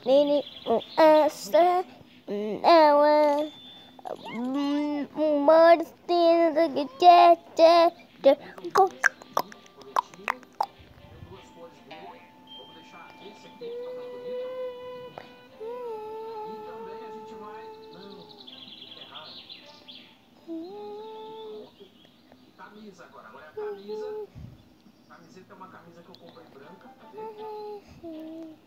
Nini asa nawa Martin the jet camisa agora. Agora é a camisa. Camiseta é uma camisa que eu comprei branca. Cadê?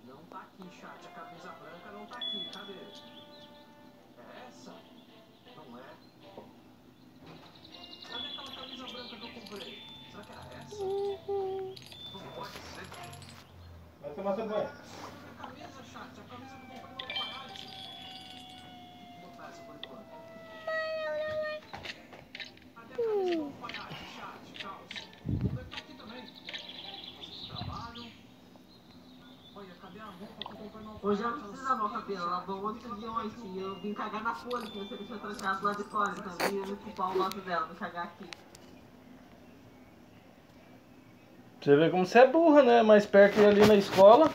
Não tá aqui, chat. A camisa branca não tá aqui. Cadê? É essa? Não é? Cadê aquela camisa branca que eu comprei? Será que era essa? Não pode ser. Vai tomar seu banho. A camisa, chat. A camisa que eu comprei no alfaiate. Vou botar essa por enquanto. Cadê a camisa do alfaiate, chat? Calça. Não deve estar aqui também. Fazer esse trabalho. Olha, cadê a roupa que eu comprei no alfaiate? Hoje eu não preciso lavar o cabelo, lavou ontem de ontem. Eu vim cagar na folha, que você deixou trancado lá de fora, então eu vim ocupar o lote dela, vim cagar aqui. Você vê como você é burra, né? Mais perto de ir ali na escola.